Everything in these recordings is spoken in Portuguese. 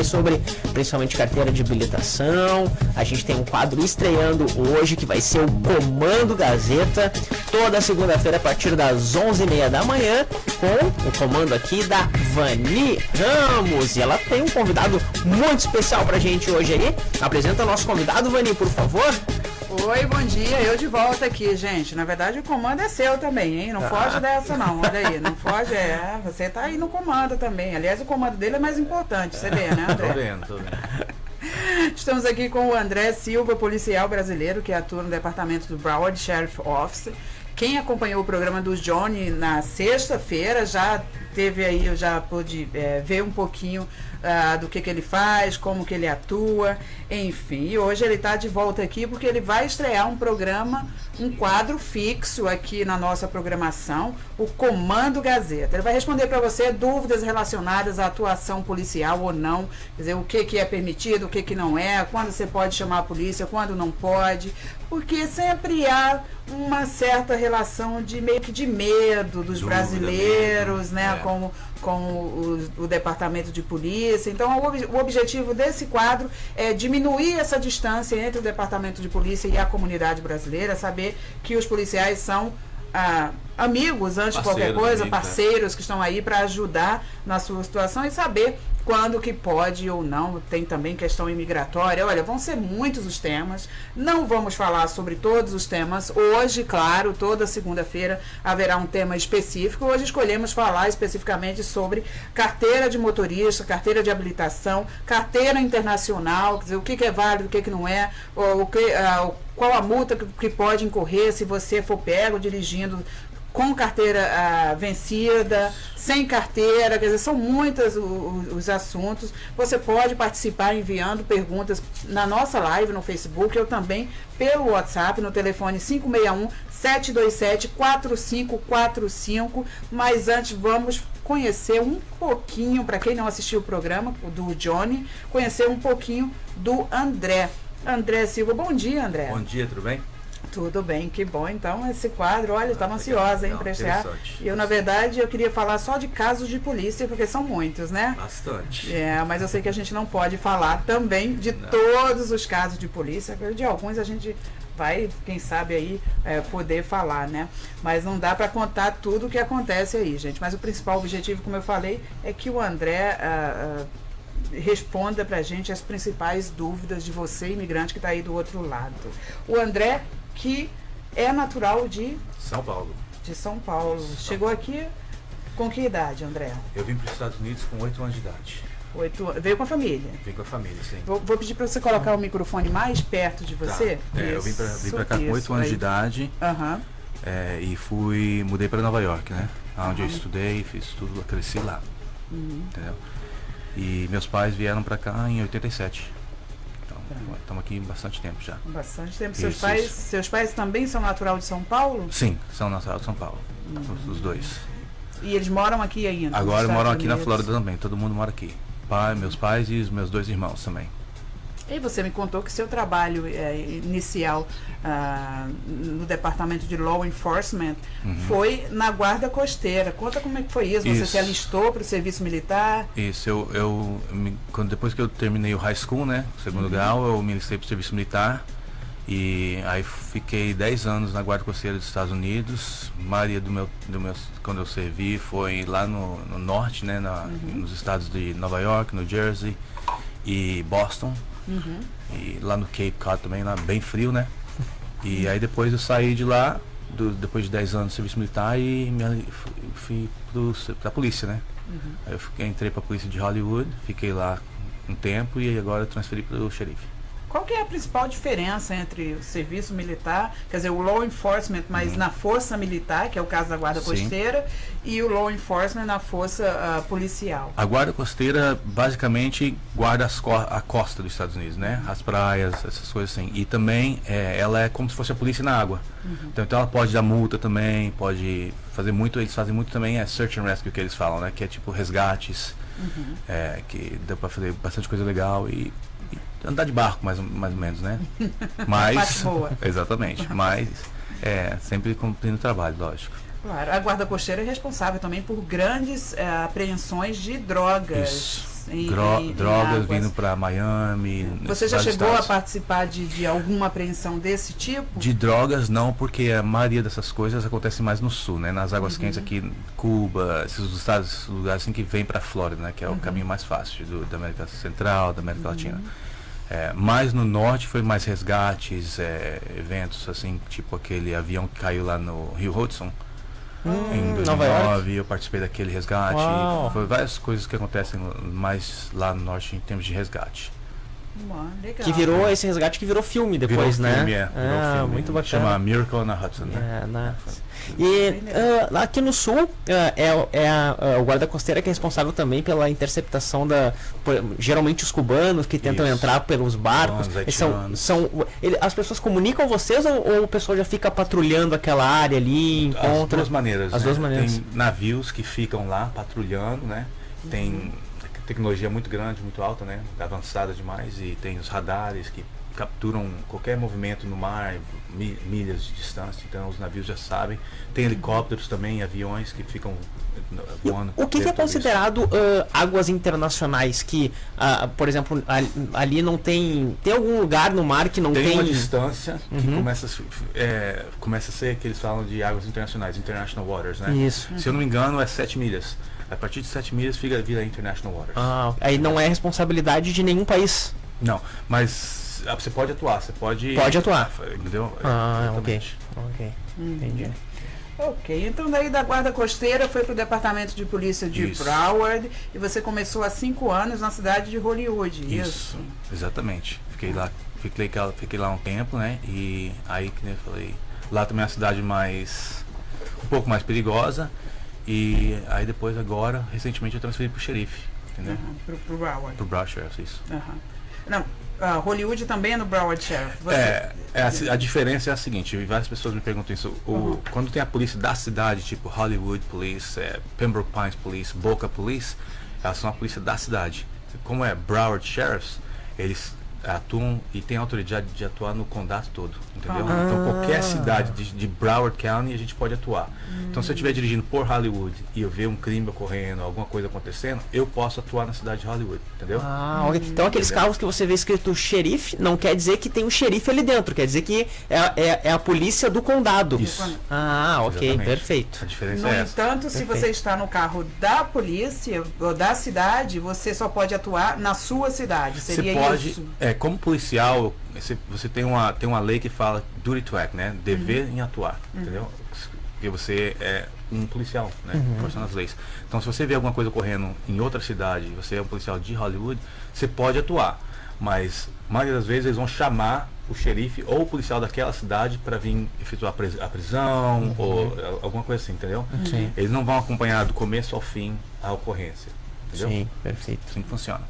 sobre principalmente carteira de habilitação. A gente tem um quadro estreando hoje que vai ser o Comando Gazeta, toda segunda-feira a partir das 11h30 da manhã, com o comando aqui da Vani Ramos. E ela tem um convidado muito especial pra gente hoje aí. Apresenta o nosso convidado, Vani, por favor. Oi, bom dia, eu de volta aqui, gente. Na verdade, o comando é seu também, hein? Não foge dessa, não. Olha aí, não foge, você tá aí no comando também. Aliás, o comando dele é mais importante, você vê, né, André? Tô vendo. Estamos aqui com o André Silva, policial brasileiro, que atua no departamento do Broward Sheriff Office. Quem acompanhou o programa do Johnny na sexta-feira já teve aí, eu já pude ver um pouquinho do que ele faz, como que ele atua, enfim. E hoje ele está de volta aqui porque ele vai estrear um programa, um quadro fixo aqui na nossa programação, o Comando Gazeta. Ele vai responder para você dúvidas relacionadas à atuação policial ou não, quer dizer, o que é permitido, o que não é, quando você pode chamar a polícia, quando não pode, porque sempre há uma certa relação de meio que de medo dos brasileiros, né, com o departamento de polícia. Então, o objetivo desse quadro é diminuir essa distância entre o departamento de polícia e a comunidade brasileira, saber que os policiais são amigos, antes de qualquer coisa, parceiros que estão aí para ajudar na sua situação e saber quando que pode ou não. Tem também questão imigratória. Olha, vão ser muitos os temas, não vamos falar sobre todos os temas hoje, claro, toda segunda-feira haverá um tema específico. Hoje escolhemos falar especificamente sobre carteira de motorista, carteira de habilitação, carteira internacional, quer dizer, o que é válido, o que não é, qual a multa que pode incorrer se você for pego dirigindo com carteira vencida, sem carteira, quer dizer, são muitos os assuntos. Você pode participar enviando perguntas na nossa live no Facebook, ou também pelo WhatsApp, no telefone 561-727-4545. Mas antes vamos conhecer um pouquinho, para quem não assistiu o programa do Johnny, conhecer um pouquinho do André. André Silva, bom dia, André. Bom dia, tudo bem? Tudo bem, que bom. Então, esse quadro, olha, estava ansiosa, hein, para estrear. Eu, na verdade, eu queria falar só de casos de polícia, porque são muitos, né? Bastante. Mas eu sei que a gente não pode falar também de todos os casos de polícia. De alguns a gente vai, quem sabe aí, poder falar, né? Mas não dá para contar tudo o que acontece aí, gente. Mas o principal objetivo, como eu falei, é que o André responda pra gente as principais dúvidas de você, imigrante, que está aí do outro lado. O André, que é natural de São Paulo. De São Paulo. Chegou aqui com que idade, André? Eu vim para os Estados Unidos com 8 anos de idade. Veio com a família? Vim com a família, sim. Vou pedir para você colocar o microfone mais perto de você. Tá. Eu vim para cá com 8 anos de idade. E mudei para Nova York, né? Onde eu estudei, fiz tudo, cresci lá. Entendeu? E meus pais vieram para cá em 87. Estamos aqui bastante tempo já. Bastante tempo. Seus pais também são natural de São Paulo? Sim, são natural de São Paulo. Os dois. E eles moram aqui ainda? Agora moram aqui na Flórida também. Todo mundo mora aqui. Meus pais e os meus 2 irmãos também. E você me contou que seu trabalho inicial no departamento de Law Enforcement foi na Guarda Costeira. Conta como é que foi isso. Você se alistou para o serviço militar? Isso, depois que eu terminei o high school, né, segundo grau, eu me alistei para o serviço militar. E aí fiquei 10 anos na Guarda Costeira dos Estados Unidos. A maioria quando eu servi foi lá no norte, né, nos estados de Nova York, New Jersey e Boston. E lá no Cape Cod também, lá bem frio, né? E aí depois eu saí de lá, depois de 10 anos de serviço militar, e fui pra polícia, né? Aí eu entrei pra polícia de Hollywood, fiquei lá um tempo e agora eu transferi pro xerife. Qual que é a principal diferença entre o serviço militar, quer dizer, o law enforcement, mas na força militar, que é o caso da Guarda Costeira, e o law enforcement na força policial? A Guarda Costeira basicamente guarda a costa dos Estados Unidos, né? As praias, essas coisas assim. E também ela é como se fosse a polícia na água. Então ela pode dar multa também, pode fazer muito, eles fazem muito também search and rescue, que eles falam, né? Que é tipo resgates, que dá pra fazer bastante coisa legal e andar de barco, mais ou menos, né? Mas, exatamente, mas sempre cumprindo o trabalho, lógico. Claro, a Guarda Costeira é responsável também por grandes apreensões de drogas. drogas águas. vindo para Miami. Você já vários chegou estados. a participar de alguma apreensão desse tipo? De drogas não, porque a maioria dessas coisas acontece mais no sul, né? Nas águas quentes aqui, Cuba, esses estados, lugares assim que vem para a Flórida, né? Que é o caminho mais fácil da América Central, da América Latina. Mais no norte foi mais resgates, eventos assim, tipo aquele avião que caiu lá no Rio Hudson. Em Nova 2009, eu participei daquele resgate. Uau. Foi várias coisas que acontecem mais lá no norte em termos de resgate. Legal. Que virou esse resgate que virou filme depois, Virou né? filme, virou filme. Muito bacana. Chama Miracle on the Hudson, né? E lá aqui no sul o guarda costeiro que é responsável também pela interceptação geralmente os cubanos que tentam Isso. entrar pelos barcos. Cubanos, As pessoas comunicam vocês ou o pessoal já fica patrulhando aquela área ali, encontra? As duas maneiras. As né? duas maneiras. Tem navios que ficam lá patrulhando, né? Tem tecnologia muito grande, muito alta, né? Avançada demais, e tem os radares que capturam qualquer movimento no mar, milhas de distância, então os navios já sabem. Tem helicópteros também, aviões que ficam voando. O que é considerado águas internacionais que, por exemplo, ali não tem algum lugar no mar que não tem uma distância que começa a ser que eles falam de águas internacionais, international waters, né? Isso. Se eu não me engano é 7 milhas. A partir de 7 milhas vira international waters. Aí não é responsabilidade de nenhum país. Não, mas você pode atuar, você pode atuar. Entendeu? Ok. Entendi. Ok, então daí da guarda costeira foi para o departamento de polícia de Isso. Broward e você começou há 5 anos na cidade de Hollywood, isso? Exatamente. Fiquei lá um tempo, né? E aí, que nem eu falei, lá também é uma cidade um pouco mais perigosa. E aí depois agora, recentemente eu transferi pro xerife, entendeu? Pro Broward. Pro Broward Sheriff, isso. Não, Hollywood também é no Broward Sheriff. A diferença é a seguinte, e várias pessoas me perguntam isso, quando tem a polícia da cidade, tipo Hollywood Police, Pembroke Pines Police, Boca Police, elas são a polícia da cidade. Como é Broward Sheriffs, eles atuam e têm autoridade de atuar no condado todo, entendeu? Então qualquer cidade de Broward County a gente pode atuar. Então se eu estiver dirigindo por Hollywood e eu ver um crime ocorrendo, alguma coisa acontecendo, eu posso atuar na cidade de Hollywood, entendeu? Ok. Então aqueles carros que você vê escrito xerife, não quer dizer que tem um xerife ali dentro, quer dizer que é a polícia do condado. Isso. Ok, Exatamente. perfeito. A diferença No é essa. entanto, se você está no carro da polícia ou da cidade, você só pode atuar na sua cidade. Seria Você pode, isso? como policial, você tem uma lei que fala duty to act, né? Dever em atuar, entendeu? Porque você é um policial, né? Forçando as leis. Então, se você vê alguma coisa ocorrendo em outra cidade, você é um policial de Hollywood, você pode atuar. Mas, a maioria das vezes, eles vão chamar o xerife ou o policial daquela cidade para vir efetuar a prisão ou alguma coisa assim, entendeu? Sim. Eles não vão acompanhar do começo ao fim a ocorrência, entendeu? Sim, perfeito. Assim que funciona.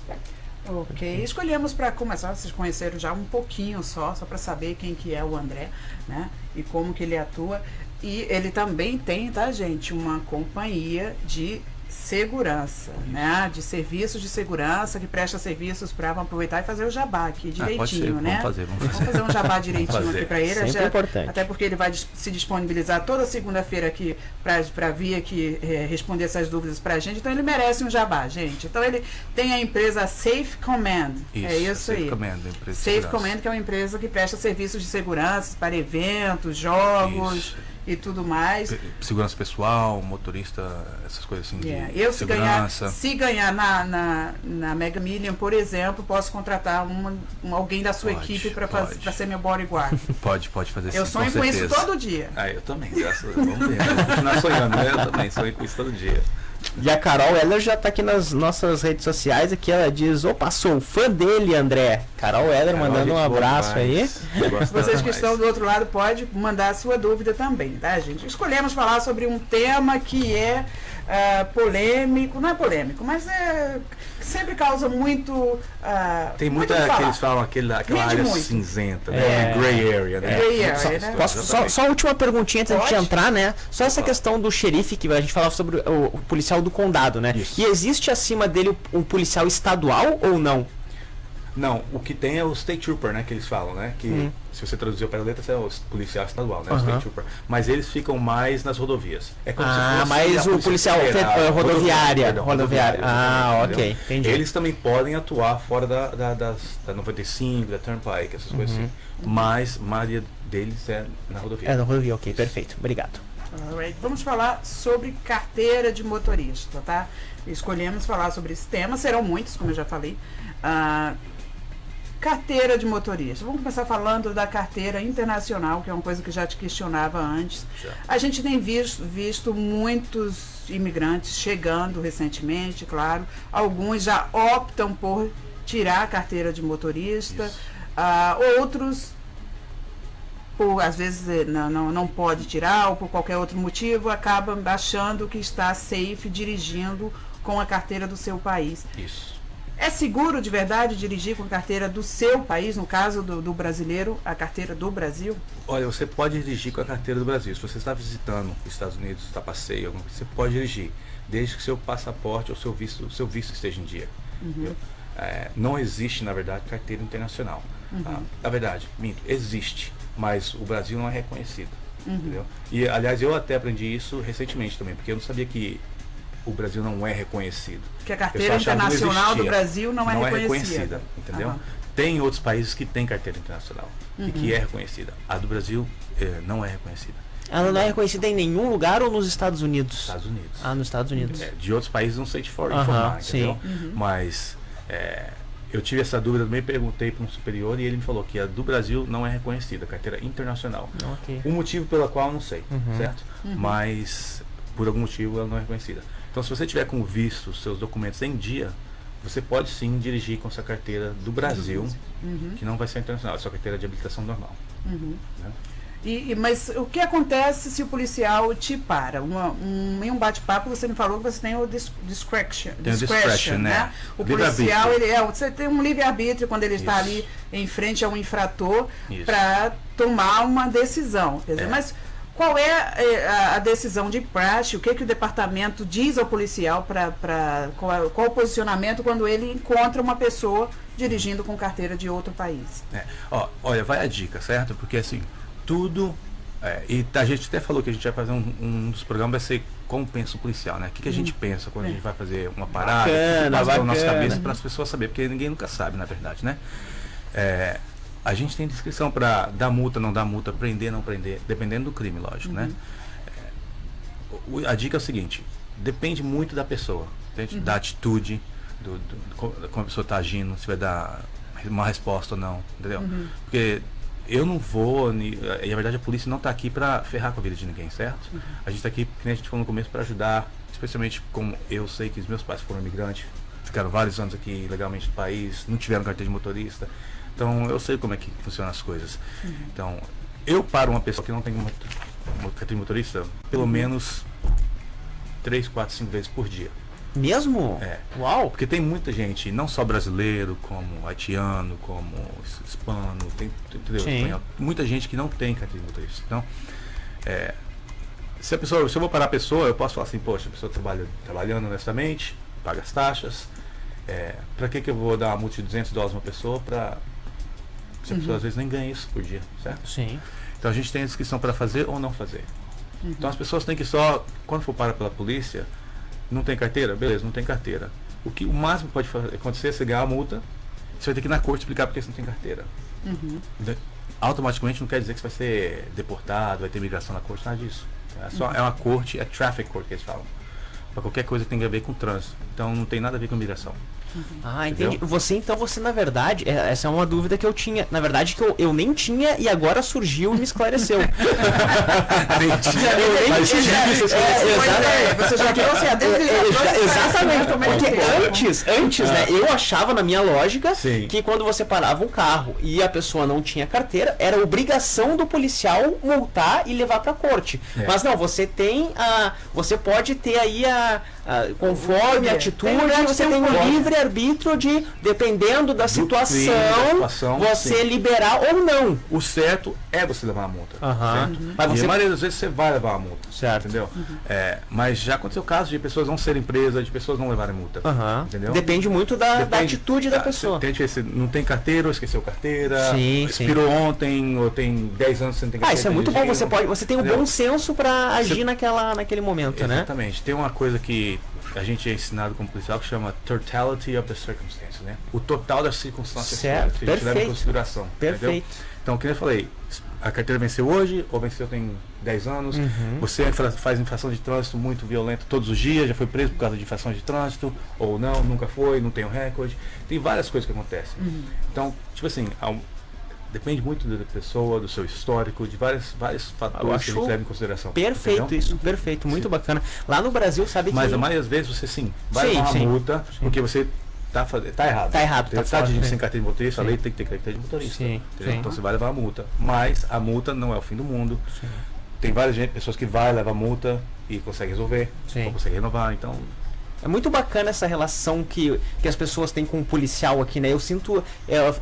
Ok, escolhemos para começar, vocês conheceram já um pouquinho só para saber quem que é o André, né? E como que ele atua. E ele também tem, tá, gente, uma companhia de segurança, né? De serviços de segurança que presta serviços para aproveitar e fazer o jabá aqui direitinho, pode ser, né? Vamos fazer um jabá direitinho aqui para ele. Sempre importante. Até porque ele vai se disponibilizar toda segunda-feira aqui para vir aqui responder essas dúvidas para a gente. Então ele merece um jabá, gente. Então ele tem a empresa Safe Command. É isso aí. Safe Command, que é uma empresa que presta serviços de segurança para eventos, jogos. Isso. E tudo mais. Segurança pessoal, motorista, essas coisas assim. Eu segurança. se ganhar na Mega Million, por exemplo, posso contratar alguém da sua equipe para ser meu bodyguard. Pode fazer isso. Eu sonho com isso todo dia. Eu também. Vamos ver. Vou continuar sonhando, né? Eu também sonho com isso todo dia. E a Carol, ela já tá aqui nas nossas redes sociais, aqui ela diz, opa, sou fã dele, André. Carol Heller mandando um abraço aí. Vocês que estão do outro lado pode mandar a sua dúvida também, tá, gente? Escolhemos falar sobre um tema que é polêmico, não é polêmico, mas sempre causa muito... Tem muita que eles falam aquela área muito cinzenta, né? Gray area, né? Gray area, né? Só a última perguntinha antes de entrar, né? Só essa questão do xerife, que a gente falava sobre o policial do condado, né? Isso. E existe acima dele um policial estadual ou não? Não, o que tem é o State Trooper, né, que eles falam, né, que se você traduzir para a letra, é o policial estadual, né, o State Trooper. Mas eles ficam mais nas rodovias. É como se fosse mais o policial rodoviária. Ok, entendi. Eles também podem atuar fora da 95, da Turnpike, essas coisas assim. Mas a maioria deles é na rodovia. É na rodovia, ok, perfeito. Obrigado. Alright. Vamos falar sobre carteira de motorista, tá? Escolhemos falar sobre esse tema, serão muitos, como eu já falei. Carteira de motorista. Vamos começar falando da carteira internacional, que é uma coisa que já te questionava antes. A gente tem visto muitos imigrantes chegando recentemente, claro. Alguns já optam por tirar a carteira de motorista. Outros, às vezes não pode tirar, ou por qualquer outro motivo, acabam achando que está safe dirigindo com a carteira do seu país. Isso. É seguro de verdade dirigir com a carteira do seu país, no caso do brasileiro, a carteira do Brasil? Olha, você pode dirigir com a carteira do Brasil. Se você está visitando os Estados Unidos, está passeio, você pode dirigir, desde que seu passaporte ou seu visto esteja em dia. Não existe, na verdade, carteira internacional. Na verdade, minto, existe, mas o Brasil não é reconhecido. Entendeu? E, aliás, eu até aprendi isso recentemente também, porque eu não sabia que o Brasil não é reconhecido. Que a carteira internacional do Brasil não é reconhecida. Entendeu? Tem outros países que têm carteira internacional e que é reconhecida. A do Brasil não é reconhecida. Ela não é reconhecida em nenhum lugar ou nos Estados Unidos? Estados Unidos. Nos Estados Unidos. De outros países não sei te informar, entendeu? Mas eu tive essa dúvida, também perguntei para um superior e ele me falou que a do Brasil não é reconhecida, a carteira internacional. O motivo pelo qual eu não sei, certo? Mas por algum motivo ela não é reconhecida. Então, se você tiver com visto, seus documentos em dia, você pode sim dirigir com essa carteira do Brasil, que não vai ser internacional, é sua carteira de habilitação normal. Né? Mas o que acontece se o policial te para? Em um bate-papo você me falou que você tem o discretion, né? O policial, você tem um livre-arbítrio quando ele está ali em frente a um infrator para tomar uma decisão. Quer dizer, mas qual é a decisão de praxe? O que o departamento diz ao policial qual o posicionamento quando ele encontra uma pessoa dirigindo com carteira de outro país? Olha, vai a dica, certo? Porque assim, tudo... e a gente até falou que a gente vai fazer um dos programas, vai ser como pensa o policial, né? O que a gente pensa quando a gente vai fazer uma parada, na nossa cabeça, para as pessoas saberem, porque ninguém nunca sabe, na verdade, né? A gente tem descrição para dar multa, não dar multa, prender, não prender, dependendo do crime, lógico, né? A dica é o seguinte, depende muito da pessoa, da atitude, como a pessoa está agindo, se vai dar uma resposta ou não, entendeu? Porque eu não vou, e na verdade a polícia não está aqui para ferrar com a vida de ninguém, certo? A gente está aqui, como a gente falou no começo, para ajudar, especialmente como eu sei que os meus pais foram imigrantes, ficaram vários anos aqui legalmente no país, não tiveram carteira de motorista. Então, eu sei como é que funcionam as coisas. Então, eu paro uma pessoa que não tem uma carteira de motorista, pelo menos 3, 4, 5 vezes por dia. Mesmo? Uau! Porque tem muita gente, não só brasileiro, como haitiano, como hispano, entendeu? Espanhol, muita gente que não tem carteira de motorista. Então, se eu vou parar a pessoa, eu posso falar assim, poxa, a pessoa trabalhando honestamente, paga as taxas, para que eu vou dar uma multa de $200 a uma pessoa se a pessoa às vezes nem ganha isso por dia, certo? Sim. Então a gente tem a descrição para fazer ou não fazer. Então as pessoas têm que quando for parar pela polícia, não tem carteira? Beleza, não tem carteira. O máximo que pode acontecer é você ganhar a multa, você vai ter que ir na corte explicar porque você não tem carteira. Automaticamente não quer dizer que você vai ser deportado, vai ter imigração na corte, nada disso. É uma corte, é traffic court que eles falam. Para qualquer coisa que tem a ver com trânsito. Então não tem nada a ver com imigração. Entendi. Você na verdade, essa é uma dúvida que eu tinha. Na verdade, que eu nem tinha e agora surgiu e me esclareceu. Você já trouxe a dúvida? Exatamente. Porque antes, né, eu achava na minha lógica que quando você parava um carro e a pessoa não tinha carteira, era obrigação do policial multar e levar para corte. Mas não, você pode ter aí conforme a atitude, você tem um livre livre-arbítrio de, dependendo da situação, você sim. liberar ou não. O certo é você levar a multa. Certo? Mas E você... a maioria das vezes você vai levar a multa. Certo. Entendeu? Mas já aconteceu casos de pessoas não serem presas, de pessoas não levarem multa. Entendeu? Depende muito da atitude da pessoa. Você não tem carteira ou esqueceu carteira, Sim, expirou ontem, ou tem 10 anos que você não tem carteira. Isso é muito bom, você tem um bom senso para agir naquele momento, né? Exatamente. Tem uma coisa que a gente é ensinado como policial que chama totality of the circumstances, né? O total das circunstâncias certo, que a gente leva em consideração. Perfeito. Entendeu? Então, como eu falei, a carteira venceu hoje, ou venceu tem 10 anos, você faz infração de trânsito muito violenta todos os dias, já foi preso por causa de infração de trânsito, ou não, nunca foi, não tem um recorde. Tem várias coisas que acontecem. Então, tipo assim, depende muito da pessoa, do seu histórico, de vários fatores que a gente leva em consideração. Perfeito, entendeu? Isso, perfeito, muito bacana. Lá no Brasil, sabe que... Mas a maioria das vezes você vai levar uma multa, porque você tá errado. Tá errado. Tá dirigindo sem carteira de motorista, a lei tem que ter carteira de motorista. Então você vai levar a multa. Mas a multa não é o fim do mundo. Tem várias pessoas que vai levar multa e consegue resolver, ou consegue renovar, então... É muito bacana essa relação que as pessoas têm com o policial aqui, né? Eu sinto,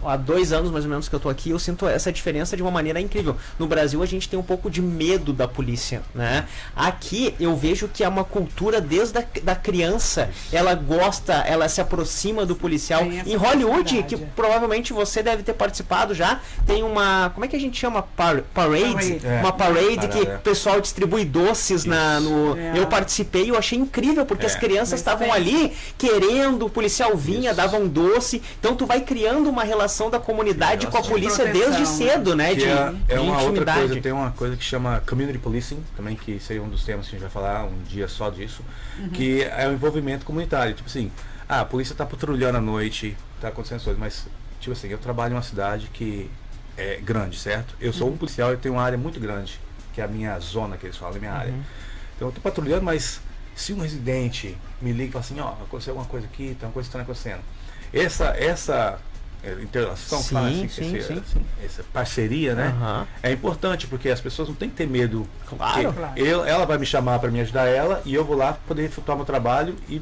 há 2 anos mais ou menos que eu tô aqui, eu sinto essa diferença de uma maneira incrível. No Brasil a gente tem um pouco de medo da polícia, né? Aqui eu vejo que é uma cultura desde da criança, ela gosta, ela se aproxima do policial. Em Hollywood, que provavelmente você deve ter participado já, tem uma, como é que a gente chama? Parade. Uma parade que o pessoal distribui doces eu participei e eu achei incrível, porque as crianças estavam ali querendo, o policial vinha, dava um doce, então tu vai criando uma relação da comunidade com a polícia desde cedo, né? É uma outra coisa, tem uma coisa que chama community policing, também, que seria um dos temas que a gente vai falar um dia só disso, que é o envolvimento comunitário. Tipo assim, a polícia tá patrulhando à noite, tá acontecendo coisas, mas, tipo assim, eu trabalho em uma cidade que é grande, certo? Eu sou um policial e tenho uma área muito grande, que é a minha zona, que eles falam, a minha área. Então eu tô patrulhando, mas se um residente me liga e fala assim, aconteceu alguma coisa aqui, tem uma coisa estranha acontecendo. Essa interação, essa parceria, né? É importante, porque as pessoas não têm que ter medo. Claro. Ela vai me chamar para me ajudar ela, e eu vou lá poder efetuar meu trabalho e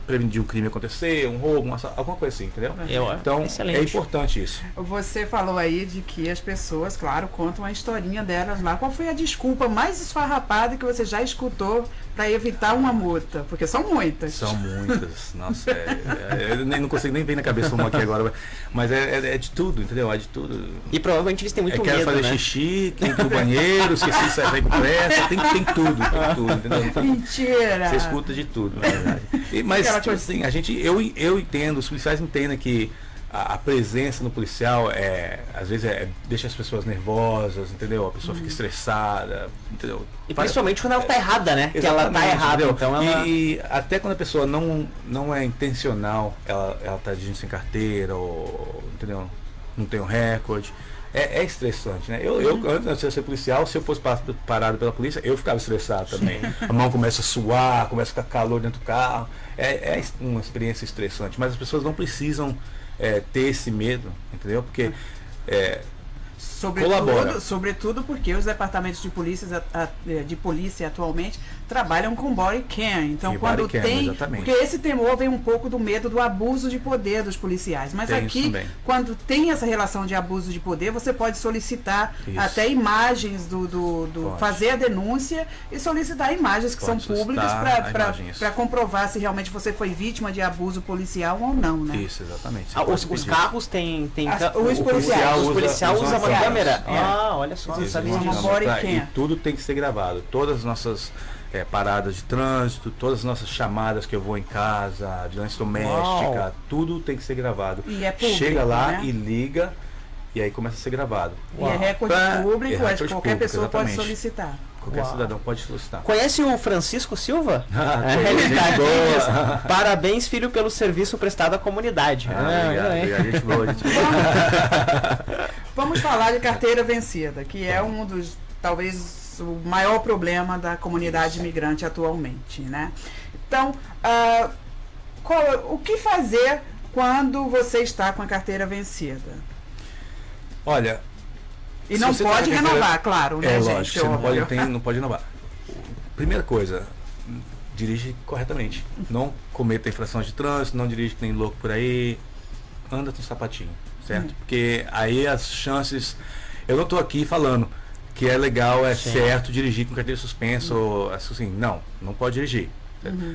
prevenir um crime acontecer, um roubo, alguma coisa assim, entendeu? Então, é importante isso. Você falou aí de que as pessoas, claro, contam a historinha delas lá. Qual foi a desculpa mais esfarrapada que você já escutou para evitar uma multa? Porque são muitas. São muitas. Nossa, eu não consigo nem ver na cabeça uma aqui agora. Mas é de tudo, entendeu? É de tudo. E provavelmente eles têm muito medo, quero fazer xixi, tem que ir no banheiro, esqueci de sair com pressa, tem tudo, entendeu? Então, mentira! Você escuta de tudo, na verdade. Mas, tipo assim, eu entendo, os policiais entendem que a presença no policial às vezes deixa as pessoas nervosas, entendeu? A pessoa fica estressada, entendeu? E principalmente quando ela tá errada, né? Que ela tá errada, entendeu? Então ela... E até quando a pessoa não é intencional, ela tá dirigindo sem carteira, ou, entendeu? Não tem um recorde. É estressante, né? Eu antes de ser policial, se eu fosse parado pela polícia, eu ficava estressado também. A mão começa a suar, começa a ficar calor dentro do carro. É uma experiência estressante, mas as pessoas não precisam ter esse medo, entendeu? Porque sobretudo porque os departamentos de polícia atualmente trabalham com body cam. Então, quando tem... Porque esse temor vem um pouco do medo do abuso de poder dos policiais. Mas aqui, quando tem essa relação de abuso de poder, você pode solicitar até imagens fazer a denúncia e solicitar imagens que são públicas para comprovar se realmente você foi vítima de abuso policial ou não, né? Isso, exatamente. Os carros têm... Os policiais usam uma câmera. Olha só, e tudo tem que ser gravado. Todas as nossas paradas de trânsito, todas as nossas chamadas que eu vou em casa, violência doméstica, tudo tem que ser gravado. E é público, chega lá, né? E liga, e aí começa a ser gravado. E é recorde público, qualquer pessoa pode solicitar. Qualquer cidadão pode solicitar. Conhece o Francisco Silva? Parabéns, filho, pelo serviço prestado à comunidade. Obrigado, gente boa. Vamos falar de carteira vencida, que é um dos, talvez, o maior problema da comunidade imigrante atualmente, né? Então, o que fazer quando você está com a carteira vencida? Olha... E não pode renovar, claro, né, gente? Lógico, você não pode renovar. Primeira coisa, dirige corretamente. Não cometa infrações de trânsito, não dirige que nem louco por aí, anda com sapatinho, certo? Porque aí as chances... Eu não estou aqui falando que é legal, certo dirigir com carteira suspensa, ou assim, não pode dirigir.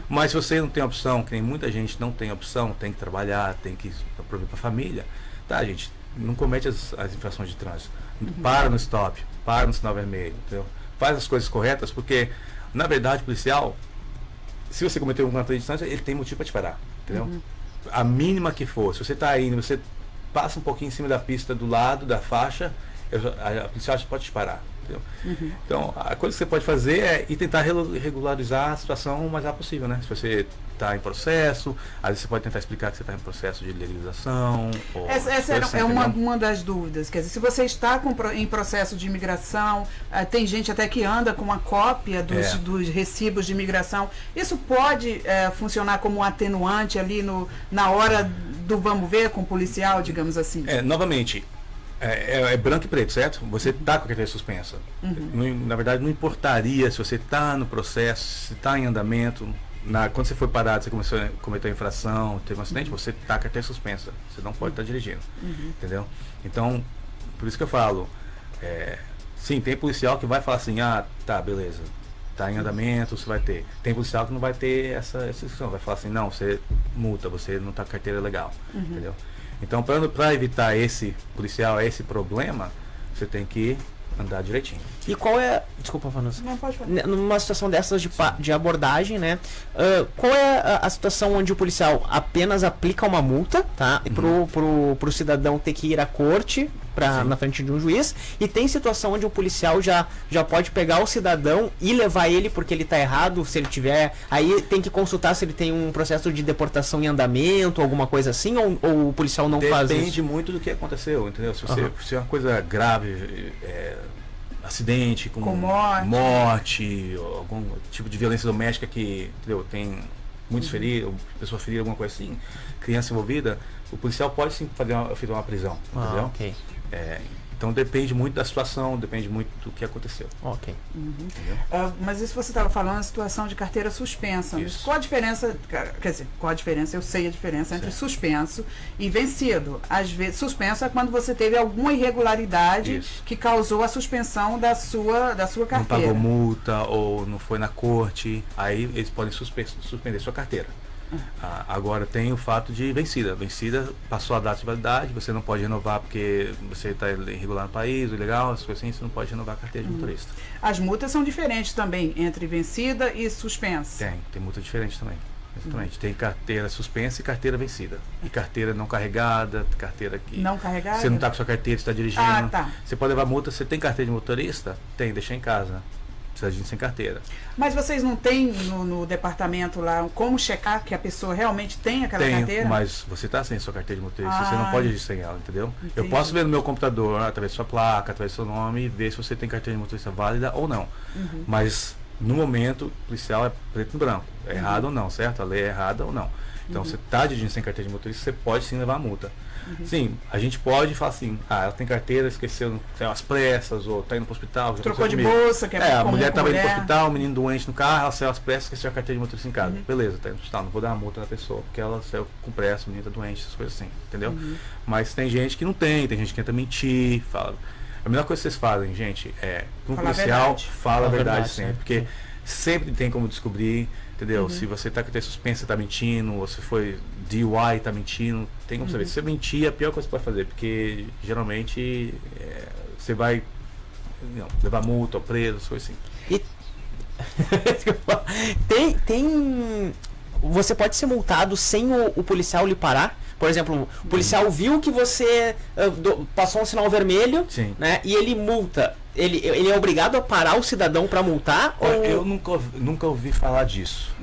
Mas se você não tem opção, que nem muita gente não tem opção, tem que trabalhar, tem que prover para a família, tá, gente, não comete as infrações de trânsito. Para no stop, para no sinal vermelho, entendeu? Faz as coisas corretas, porque, na verdade, o policial, se você cometer um controle de distância, ele tem motivo para te parar, entendeu? A mínima que for, se você está indo, você passa um pouquinho em cima da pista do lado da faixa, a policial pode te parar. Então, a coisa que você pode fazer é ir tentar regularizar a situação o mais rápido possível, né? Se você está em processo, às vezes você pode tentar explicar que você está em processo de legalização. Essa é uma das dúvidas. Quer dizer, se você está em processo de imigração, tem gente até que anda com uma cópia dos recibos de imigração. Isso pode funcionar como um atenuante ali na hora do vamos ver com o policial, digamos assim? Novamente. É branco e preto, certo? Você está com a carteira suspensa. Na verdade, não importaria se você está no processo, se está em andamento. Quando você foi parado, você cometeu a infração, teve um acidente, você está com a carteira suspensa. Você não pode estar dirigindo. Entendeu? Então, por isso que eu falo, sim, tem policial que vai falar assim, tá, beleza, está em andamento, você vai ter. Tem policial que não vai ter essa discussão, vai falar assim, não, você multa, você não está com carteira legal. Entendeu? Então, para evitar esse problema, você tem que andar direitinho. E qual é... Desculpa, Vanessa. Não, pode falar. Numa situação dessas de abordagem, né? Qual é a situação onde o policial apenas aplica uma multa, tá? Pro cidadão ter que ir à corte, na frente de um juiz, e tem situação onde o policial já pode pegar o cidadão e levar ele porque ele está errado, se ele tiver... Aí tem que consultar se ele tem um processo de deportação em andamento, alguma coisa assim, ou o policial não faz isso? Depende muito do que aconteceu, entendeu? Se é uma coisa grave, acidente, com morte, ou algum tipo de violência doméstica que, entendeu, tem muitos feridos, pessoa ferida, alguma coisa assim, criança envolvida, o policial pode sim fazer uma prisão, entendeu? Ok. Então depende muito da situação, depende muito do que aconteceu. Ok. Mas isso você estava falando a situação de carteira suspensa. Isso. Qual a diferença, eu sei a diferença entre suspenso e vencido. Às vezes, suspenso é quando você teve alguma irregularidade que causou a suspensão da sua carteira. Não pagou multa ou não foi na corte, aí eles podem suspender sua carteira. Agora tem o fato de vencida. Vencida, passou a data de validade, você não pode renovar porque você está irregular no país, ilegal, as coisas assim, você não pode renovar a carteira de motorista. As multas são diferentes também, entre vencida e suspensa? Tem multa diferente também. Exatamente. Tem carteira suspensa e carteira vencida. E carteira não carregada, carteira que... Não carregada? Você não está com sua carteira, você está dirigindo. Tá. Você pode levar multa, você tem carteira de motorista? Tem, deixa em casa. Precisa de sem carteira. Mas vocês não têm no departamento lá como checar que a pessoa realmente tem aquela carteira? Mas você está sem sua carteira de motorista, você não pode agir sem ela, entendeu? Entendi. Eu posso ver no meu computador, através da sua placa, através do seu nome, e ver se você tem carteira de motorista válida ou não. Mas, no momento, o policial é preto e branco. É errado ou não, certo? A lei é errada ou não. Então, você está dirigindo sem carteira de motorista, você pode sim levar a multa. Sim, a gente pode falar assim, ela tem carteira, esqueceu, tem umas pressas, ou está indo para o hospital. Trocou de bolsa, que é a mulher estava indo para o hospital, o menino doente no carro, ela saiu às pressas, esqueceu a carteira de motorista em casa. Beleza, está indo para o hospital, não vou dar uma multa na pessoa, porque ela saiu com pressa, o menino está doente, essas coisas assim, entendeu? Mas tem gente que não tem gente que tenta mentir, fala. A melhor coisa que vocês fazem, gente, para um policial, fala a verdade sempre, porque sempre tem como descobrir, entendeu? Se você está com a suspensa, está mentindo, ou se foi DUI, está mentindo, tem como saber. Se você mentir, é a pior coisa que você pode fazer, porque geralmente você vai levar multa ou preso, essas coisas assim. Você pode ser multado sem o policial lhe parar? Por exemplo, o policial viu que você passou um sinal vermelho, né, e ele multa. Ele é obrigado a parar o cidadão para multar? Eu nunca ouvi falar disso.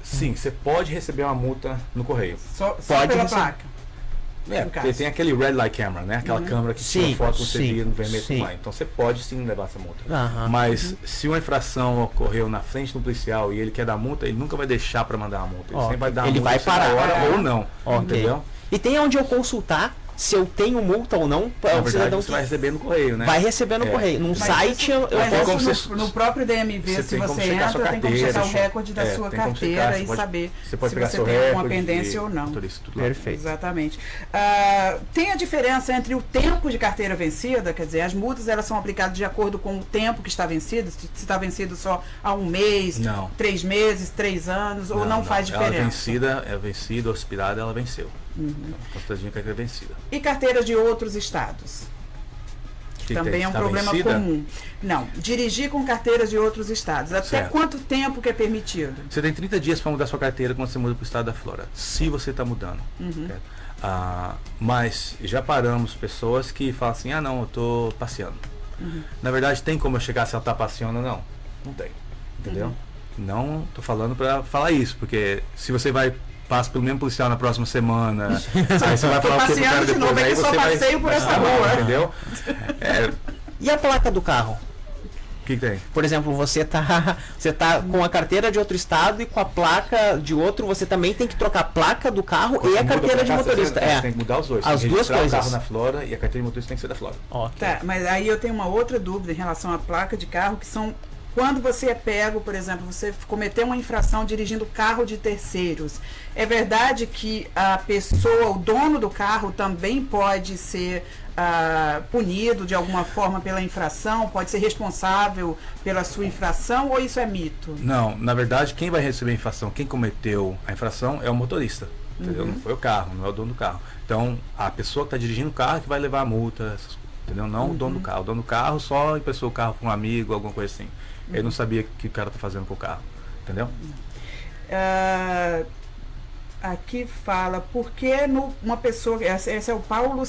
Sim, você pode receber uma multa no correio. Só pela placa? Porque tem aquele red light camera, né? Aquela câmera que tira foto você via no vermelho e lá. Então você pode sim levar essa multa. Mas se uma infração ocorreu na frente do policial e ele quer dar multa, ele nunca vai deixar para mandar a multa. Ele sempre vai dar a multa vai parar na hora ou não. Entendeu? E tem onde eu consultar se eu tenho multa ou não, Na o verdade, cidadão você vai receber no correio, né? vai receber no correio. Num Mas site, eu Mas posso- posso... como isso você- no próprio DMV, você se tem como você checar a entra, sua tem como carteira, checar o recorde da sua tem como checar, carteira você e pode- saber você pode se pegar você seu tem alguma recorde pendência de ou não. motorista, tudo lá. Perfeito. Exatamente. Tem a diferença entre o tempo de carteira vencida, quer dizer, as multas elas são aplicadas de acordo com o tempo que está vencido, se está vencido só há um mês, Não. 3 meses, 3 anos, ou não faz diferença? Ela é vencida, ou expirada, ela venceu. Constadinha que é vencida. E carteiras de outros estados? Que Também tem? é um Tá problema vencida? comum. Não, dirigir com carteiras de outros estados. Até Certo. quanto tempo que é permitido? Você tem 30 dias para mudar sua carteira quando você muda para o estado da Flórida, se você está mudando. Certo? Mas já paramos pessoas que falam assim, não, eu estou passeando. Na verdade, tem como eu chegar se ela está passeando ou não? Não tem. Entendeu? Não estou falando para falar isso, porque se você vai passa pelo mesmo policial na próxima semana, aí você vai falar o que pro cara passeando de novo, depois, é aí que só você vai... passeio por essa não, rua. entendeu? E a placa do carro? O que tem? Por exemplo, você tá com a carteira de outro estado e com a placa de outro, você também tem que trocar a placa do carro Quando e a você muda carteira pra de cá, motorista. Você tem que mudar os dois. As Tem que duas registrar coisas. o carro na Flórida e a carteira de motorista tem que ser da Flórida. Tá, mas aí eu tenho uma outra dúvida em relação à placa de carro, que são quando você é pego, por exemplo, você cometeu uma infração dirigindo carro de terceiros. É verdade que a pessoa, o dono do carro, também pode ser punido de alguma forma pela infração, pode ser responsável pela sua infração, ou isso é mito? Não, na verdade, quem vai receber a infração, quem cometeu a infração é o motorista. Entendeu? Não foi o carro, não é o dono do carro. Então, a pessoa que está dirigindo o carro que vai levar a multa, entendeu? Não o dono do carro. O dono do carro só emprestou o carro para um amigo, alguma coisa assim. Ele não sabia o que o cara está fazendo com o carro. Entendeu? Aqui fala, por que uma pessoa, esse é o Paulo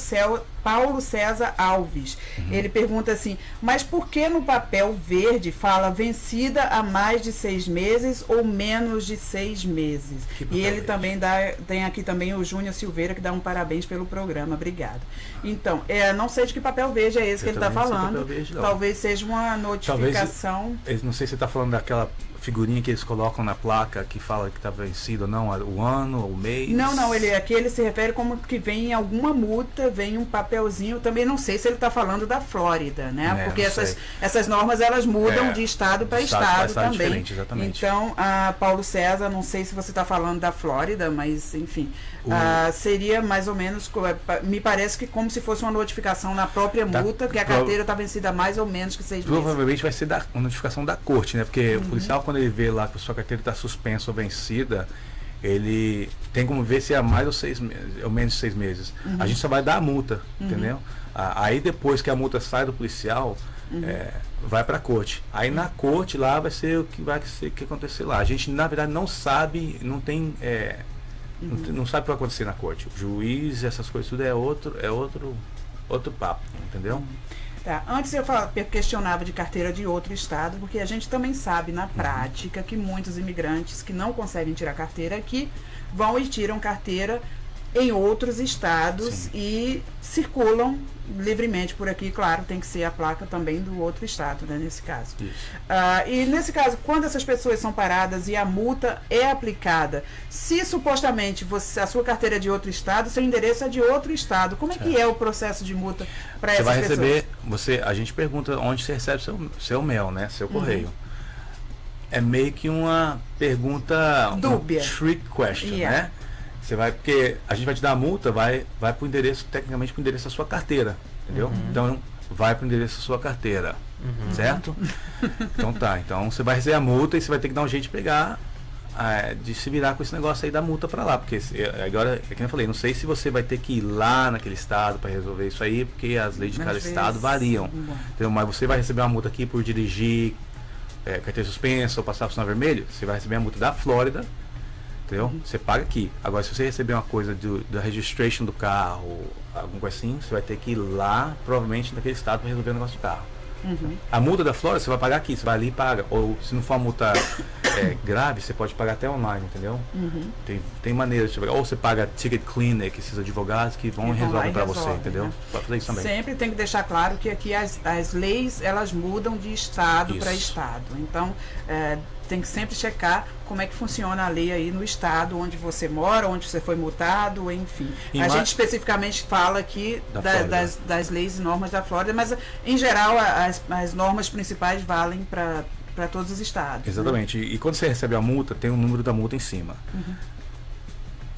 César Alves, ele pergunta assim, mas por que no papel verde fala vencida há mais de 6 meses ou menos de 6 meses? E ele verde? também tem aqui também o Júnior Silveira, que dá um parabéns pelo programa, obrigado. Então, não sei de que papel verde é esse que ele está também não sei falando, papel verde, não. talvez seja uma notificação. Não sei se você está falando daquela figurinha que eles colocam na placa que fala que está vencido ou não, o ano, o mês. Não, aqui ele se refere como que vem alguma multa, vem um papelzinho, também não sei se ele está falando da Flórida, né? Porque essas normas elas mudam de estado para estado também. Diferente, exatamente. Então, Paulo César, não sei se você está falando da Flórida, mas enfim, seria mais ou menos, me parece que como se fosse uma notificação na própria multa, que a carteira está vencida há mais ou menos que 6 meses. Provavelmente vai ser uma notificação da corte, né? Porque o policial, quando ele vê lá que a sua carteira está suspensa ou vencida, ele tem como ver se é mais ou 6 meses, ou menos de 6 meses. A gente só vai dar a multa, entendeu? Aí depois que a multa sai do policial, vai para a corte. Aí na corte lá vai ser o que vai acontecer lá. A gente na verdade não sabe, não tem, não sabe o que vai acontecer na corte. O juiz, essas coisas tudo é outro papo, entendeu? Tá. Antes eu questionava de carteira de outro estado, porque a gente também sabe na prática que muitos imigrantes que não conseguem tirar carteira aqui vão e tiram carteira em outros estados. Sim. E circulam livremente por aqui. Claro, tem que ser a placa também do outro estado, né, nesse caso. E nesse caso, quando essas pessoas são paradas e a multa é aplicada, se supostamente a sua carteira é de outro estado, seu endereço é de outro estado, como é que é o processo de multa para essas pessoas? Você vai receber, a gente pergunta onde você recebe seu mail, né, seu correio. É meio que uma pergunta dúbia, trick question, né? Você vai, porque a gente vai te dar a multa, vai pro endereço, tecnicamente pro endereço da sua carteira, entendeu? Então, vai pro endereço da sua carteira, certo? Então tá, então você vai receber a multa e você vai ter que dar um jeito de pegar, de se virar com esse negócio aí da multa pra lá, porque agora, é que eu falei, não sei se você vai ter que ir lá naquele estado para resolver isso aí, porque as leis de cada estado variam, entendeu? Mas você vai receber uma multa aqui por dirigir, carteira suspensa ou passar por sinal vermelho, você vai receber a multa da Flórida, entendeu? Você paga aqui. Agora, se você receber uma coisa da registration do carro, alguma coisa assim, você vai ter que ir lá, provavelmente, naquele estado para resolver o negócio do carro. A multa da Flórida você vai pagar aqui, você vai ali e paga. Ou se não for uma multa grave, você pode pagar até online, entendeu? Tem maneiras de pagar. Ou você paga ticket clinic, esses advogados que vão resolver para você, entendeu? Né? Pode fazer isso também. Sempre tem que deixar claro que aqui as leis elas mudam de estado para estado. Então, tem que sempre checar como é que funciona a lei aí no estado onde você mora, onde você foi multado, enfim. A gente especificamente fala aqui das leis e normas da Flórida, mas em geral as normas principais valem para todos os estados. Exatamente. Né? E quando você recebe a multa, tem um número da multa em cima.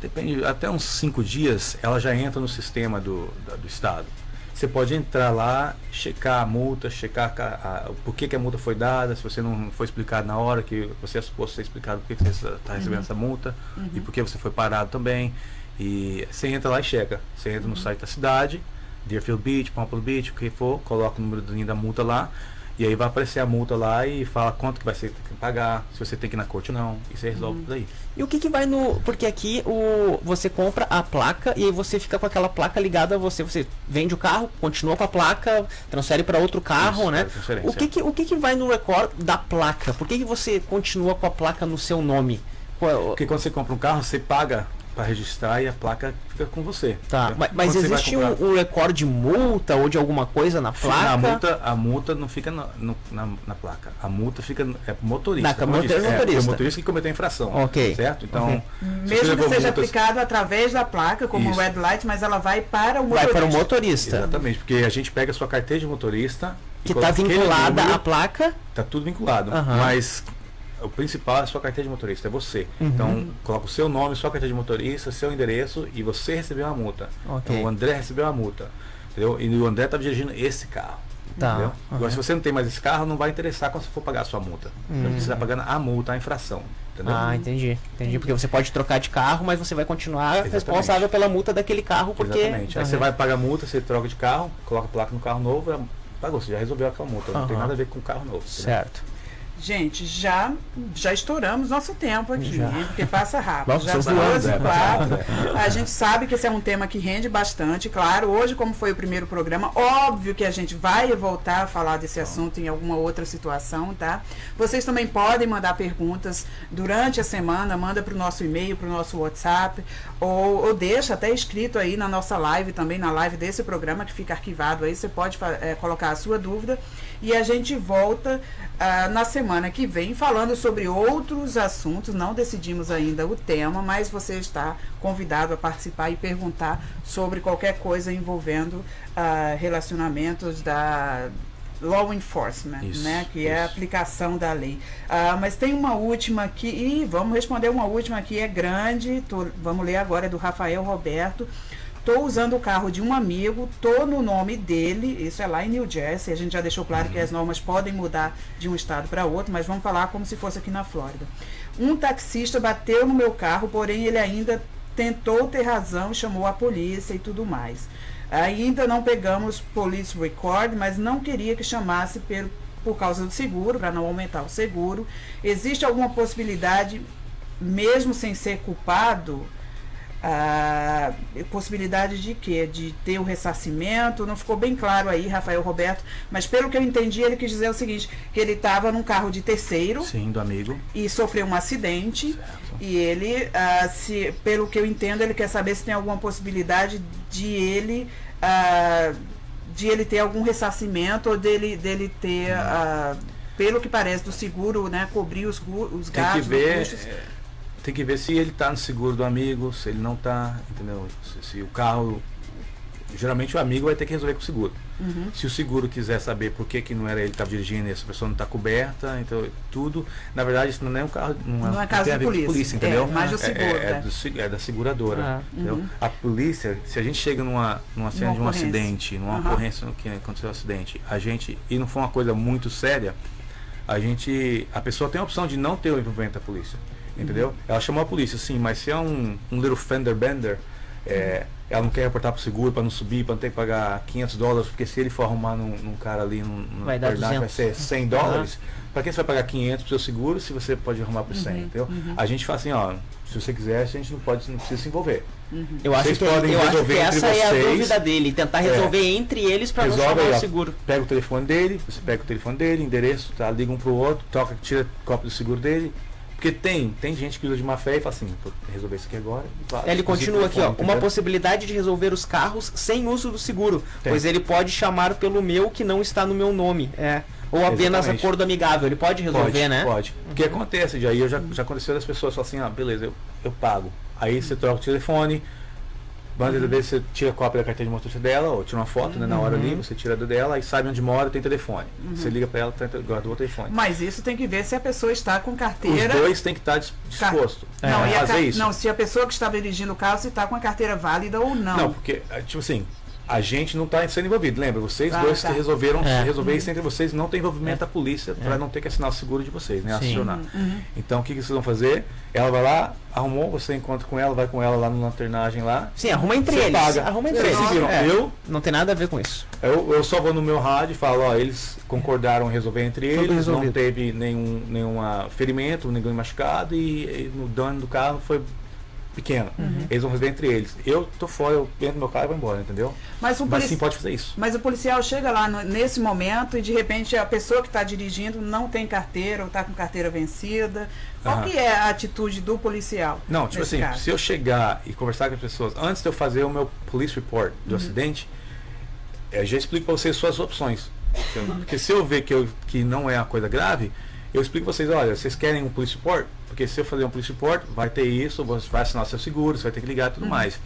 Depende, até uns 5 dias ela já entra no sistema do estado. Você pode entrar lá, checar a multa, checar por que a multa foi dada, se você não foi explicado na hora, que você é suposto ser explicado por que você está recebendo essa multa e por que você foi parado também. E você entra lá e checa. Você entra no site da cidade, Deerfield Beach, Pompano Beach, o que for, coloca o número da multa lá. E aí vai aparecer a multa lá e fala quanto que vai ser que pagar, se você tem que ir na corte ou não, e você resolve tudo aí. E o que vai no... Porque aqui você compra a placa e aí você fica com aquela placa ligada a você. Você vende o carro, continua com a placa, transfere para outro carro, isso, né? O que vai no record da placa? Por que você continua com a placa no seu nome? Porque quando você compra um carro, você paga para registrar e a placa fica com você. Tá, mas existe um recorde de multa ou de alguma coisa na placa? A multa não fica na placa. A multa fica motorista. Motorista. É o motorista que cometeu a infração. Ok. Certo? Então, mesmo que seja aplicado através da placa, como o red light, mas ela vai para o motorista. Vai para o motorista. Exatamente, porque a gente pega a sua carteira de motorista que está vinculada à placa. Está tudo vinculado. Mas o principal é a sua carteira de motorista, é você. Então, coloca o seu nome, sua carteira de motorista, seu endereço e você recebeu uma multa. Então, o André recebeu uma multa. Entendeu? E o André está dirigindo esse carro. Entendeu? Agora, se você não tem mais esse carro, não vai interessar quando você for pagar a sua multa. Então, você está pagando a multa, a infração. Entendeu? Entendi. Porque você pode trocar de carro, mas você vai continuar responsável pela multa daquele carro. Porque... Exatamente. Aí você vai pagar a multa, você troca de carro, coloca a placa no carro novo, pagou, você já resolveu aquela multa. Não tem nada a ver com o carro novo. Certo. Entendeu? Gente, já estouramos nosso tempo aqui, hein? Porque passa rápido. Nossa, já são 12h04. A gente sabe que esse é um tema que rende bastante, claro. Hoje, como foi o primeiro programa, óbvio que a gente vai voltar a falar desse assunto em alguma outra situação, tá? Vocês também podem mandar perguntas durante a semana, manda para o nosso e-mail, para o nosso WhatsApp, ou deixa até escrito aí na nossa live, também na live desse programa, que fica arquivado aí, você pode colocar a sua dúvida. E a gente volta na semana que vem falando sobre outros assuntos. Não decidimos ainda o tema, mas você está convidado a participar e perguntar sobre qualquer coisa envolvendo relacionamentos da law enforcement, né, que é a aplicação da lei. Mas tem uma última aqui, e vamos responder uma última aqui, é grande, vamos ler agora, é do Rafael Roberto. Estou usando o carro de um amigo, estou no nome dele, isso é lá em New Jersey, a gente já deixou claro que as normas podem mudar de um estado para outro, mas vamos falar como se fosse aqui na Flórida. Um taxista bateu no meu carro, porém ele ainda tentou ter razão e chamou a polícia e tudo mais. Ainda não pegamos police record, mas não queria que chamasse por causa do seguro, para não aumentar o seguro. Existe alguma possibilidade, mesmo sem ser culpado, possibilidade de quê? De ter o ressarcimento? Não ficou bem claro aí, Rafael Roberto, mas pelo que eu entendi, ele quis dizer o seguinte, que ele estava num carro de terceiro. Sim, do amigo. E sofreu um acidente. Certo. E ele, pelo que eu entendo, ele quer saber se tem alguma possibilidade de ele ter algum ressarcimento ou dele ter, pelo que parece, do seguro, né, cobrir os gastos, os custos. Tem que ver se ele está no seguro do amigo, se ele não está, entendeu? Se o carro... Geralmente o amigo vai ter que resolver com o seguro. Se o seguro quiser saber por que não era ele que estava dirigindo e essa pessoa não está coberta, então tudo... Na verdade, isso não é um carro... Não é caso de polícia, entendeu? Mais do seguro, é da seguradora. Entendeu? A polícia, se a gente chega numa cena de um acidente, numa ocorrência que aconteceu um acidente, e não for uma coisa muito séria, a pessoa tem a opção de não ter o envolvimento da polícia. Entendeu? Ela chamou a polícia, sim, mas se é um little fender bender, ela não quer reportar pro seguro para não subir, para não ter que pagar $500, porque se ele for arrumar num cara ali, vai dar 200. Vai ser $100. Para que você vai pagar 500 pro seu seguro se você pode arrumar por 100, entendeu? A gente fala assim, se você quiser, a gente não precisa se envolver. Eu acho que essa é a dúvida dele, tentar resolver entre eles para não chamar o seguro. Pega o telefone dele, você pega o telefone dele, endereço, liga um pro outro, tira cópia do seguro dele. Porque tem gente que usa de má fé e fala assim, vou resolver isso aqui agora. Ele continua aqui, uma possibilidade de resolver os carros sem uso do seguro, pois ele pode chamar pelo meu que não está no meu nome. Ou apenas Exatamente. acordo amigável? Ele pode resolver, né? Pode. O que acontece, já aconteceu das pessoas falam assim, beleza, eu pago. Aí você troca o telefone, às vezes você tira a cópia da carteira de motorista dela, ou tira uma foto, né, na hora ali, você tira dela, aí sabe onde mora, tem telefone. Você liga pra ela, guarda o telefone. Mas isso tem que ver se a pessoa está com carteira. Os dois tem que estar disposto Não, a fazer isso. Não, se a pessoa que está dirigindo o carro se está com a carteira válida ou não. Não, porque, tipo assim, a gente não está sendo envolvido, lembra? Vocês dois que resolveram resolver isso entre vocês, não tem envolvimento da polícia para não ter que assinar o seguro de vocês, né? Acionar. Então o que vocês vão fazer? Ela vai lá, arrumou, você encontra com ela, vai com ela lá na lanternagem lá. Sim, arruma entre Você eles. paga. Arruma entre eles. Vocês viram? Eu não tem nada a ver com isso. Eu só vou no meu rádio e falo, eles concordaram em resolver entre eles, não teve nenhum ferimento, ninguém machucado e no dano do carro foi pequeno. Eles vão resolver entre eles. Eu tô fora, eu entro no meu carro e vou embora, entendeu? Mas sim, pode fazer isso. Mas o policial chega lá nesse momento e de repente a pessoa que está dirigindo não tem carteira ou está com carteira vencida. Qual que é a atitude do policial? Não, tipo assim, se eu chegar e conversar com as pessoas, antes de eu fazer o meu police report do acidente, eu já explico para vocês suas opções. Porque se eu ver que não é uma coisa grave, eu explico para vocês, olha, vocês querem um police report? Porque se eu fazer um police report, vai ter isso, você vai assinar seu seguro, você vai ter que ligar e tudo mais.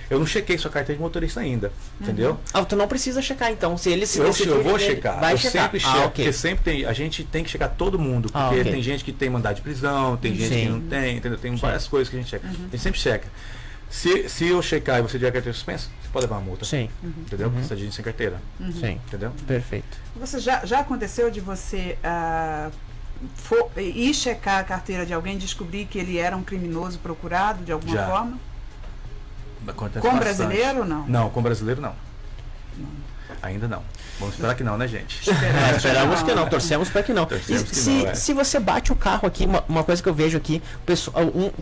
Eu não chequei sua carteira de motorista ainda, entendeu? Tu não precisa checar então, se eles eu vou checar, vai eu checar. sempre checo, porque sempre a gente tem que checar todo mundo, porque tem gente que tem mandado de prisão, tem gente que não tem, entendeu? Tem várias coisas que a gente checa. A gente sempre checa. Se eu checar e você tiver carteira suspensa, você pode levar uma multa. Sim. Entendeu? Porque você está dirigindo sem carteira. Sim. Entendeu? Perfeito. Você já aconteceu de você ir checar a carteira de alguém e descobrir que ele era um criminoso procurado de alguma forma? Acontece com bastante. Brasileiro ou não? Não, com brasileiro não. Ainda não. Vamos esperar que não, né, gente? Esperamos que não, torcemos para que não. Se você bate o carro aqui, uma coisa que eu vejo aqui,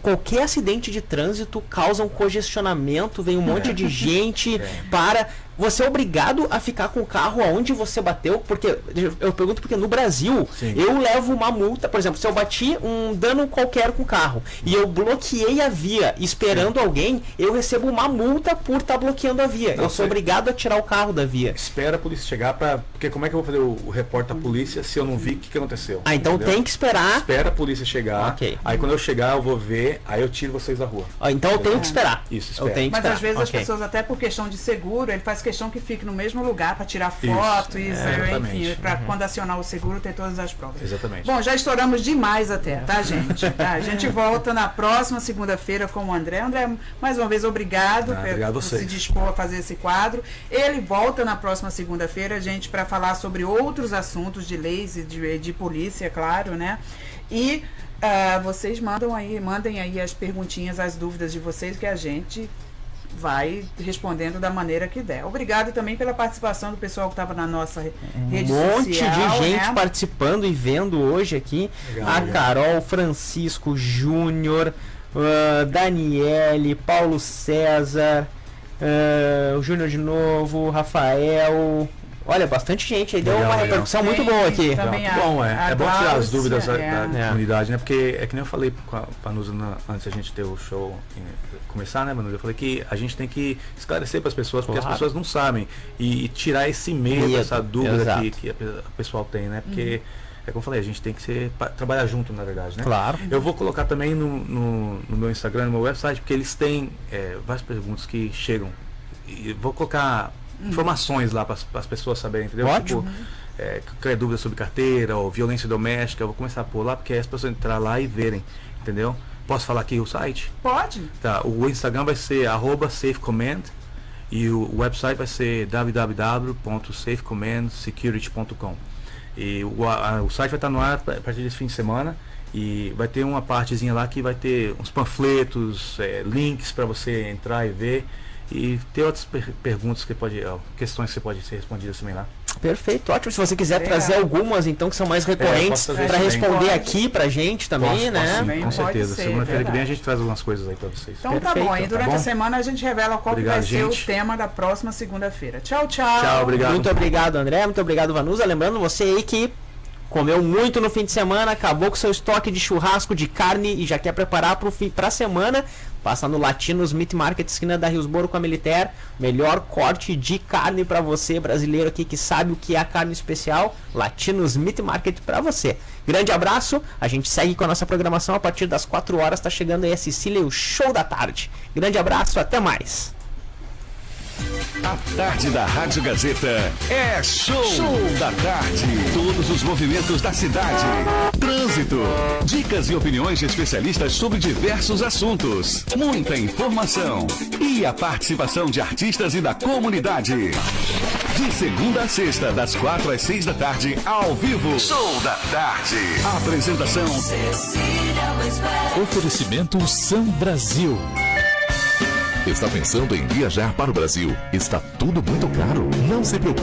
qualquer acidente de trânsito causa um congestionamento, vem um monte de gente para... Você é obrigado a ficar com o carro aonde você bateu, porque eu pergunto porque no Brasil eu levo uma multa, por exemplo, se eu bati um dano qualquer com o carro e eu bloqueei a via esperando alguém, eu recebo uma multa por estar bloqueando a via. Eu sou obrigado a tirar o carro da via. Espera a polícia chegar porque como é que eu vou fazer o reporte da polícia se eu não vi o que aconteceu? Então entendeu? Tem que esperar. Espera a polícia chegar. Aí quando eu chegar eu vou ver, aí eu tiro vocês da rua. Então eu tenho que esperar. Isso, espera. Mas às vezes as pessoas, até por questão de seguro, ele faz questão que fique no mesmo lugar para tirar foto, enfim, para quando acionar o seguro ter todas as provas. Exatamente. Bom, já estouramos demais até, tá, gente? A gente volta na próxima segunda-feira com o André. André, mais uma vez, obrigado por se dispor a fazer esse quadro. Ele volta na próxima segunda-feira, gente, para falar sobre outros assuntos de leis e de polícia, claro, né? E vocês mandem aí as perguntinhas, as dúvidas de vocês que a gente vai respondendo da maneira que der. Obrigado também pela participação do pessoal que estava na nossa rede social. Um monte de gente participando e vendo hoje aqui. Legal, a Carol, Francisco Júnior, Daniele, Paulo César, o Júnior de novo, Rafael. Olha, bastante gente aí, deu uma repercussão muito boa aqui. Muito bom, é bom tirar as dúvidas da comunidade, né? Porque é que nem eu falei com a Vanusa antes da gente ter o show começar, né, Vanusa? Eu falei que a gente tem que esclarecer para as pessoas, porque as pessoas não sabem. E tirar esse medo, essa dúvida que a pessoal tem, né? Porque, como eu falei, a gente tem que trabalhar junto, na verdade, né? Claro. Eu vou colocar também no meu Instagram, no meu website, porque eles têm várias perguntas que chegam. E vou colocar informações lá para as pessoas saberem, entendeu? Ótimo. Tipo, qualquer dúvida sobre carteira ou violência doméstica, eu vou começar a pôr lá, porque as pessoas entrar lá e verem, entendeu? Posso falar aqui o site? Pode. Tá, o Instagram vai ser @safecommand e o website vai ser www.safecommandsecurity.com. E o site vai estar no ar a partir desse fim de semana. E vai ter uma partezinha lá que vai ter uns panfletos, links para você entrar e ver. E ter outras perguntas questões que você pode ser respondidas também lá. Perfeito, ótimo. Se você quiser trazer algumas, então, que são mais recorrentes, para responder aqui pra gente também, né? Sim, com certeza. Segunda-feira que vem a gente traz algumas coisas aí pra vocês. Então tá bom. E durante a semana a gente revela qual vai ser o tema da próxima segunda-feira. Tchau, tchau. Tchau, obrigado. Muito obrigado, André. Muito obrigado, Vanusa. Lembrando você aí que comeu muito no fim de semana, acabou com seu estoque de churrasco, de carne e já quer preparar para a semana, passa no Latinos Meat Market, esquina da Riosboro com a Militer, melhor corte de carne para você, brasileiro aqui que sabe o que é a carne especial, Latinos Meat Market para você. Grande abraço, a gente segue com a nossa programação a partir das 4 horas, tá chegando aí a Cecília e o Show da Tarde. Grande abraço, até mais. A tarde da Rádio Gazeta é show da tarde. Todos os movimentos da cidade. Trânsito. Dicas e opiniões de especialistas sobre diversos assuntos. Muita informação. E a participação de artistas e da comunidade. De segunda a sexta, das 4 às 6 da tarde, ao vivo. Show da Tarde. Apresentação. Oferecimento Sam Brasil. Está pensando em viajar para o Brasil? Está tudo muito caro? Não se preocupe.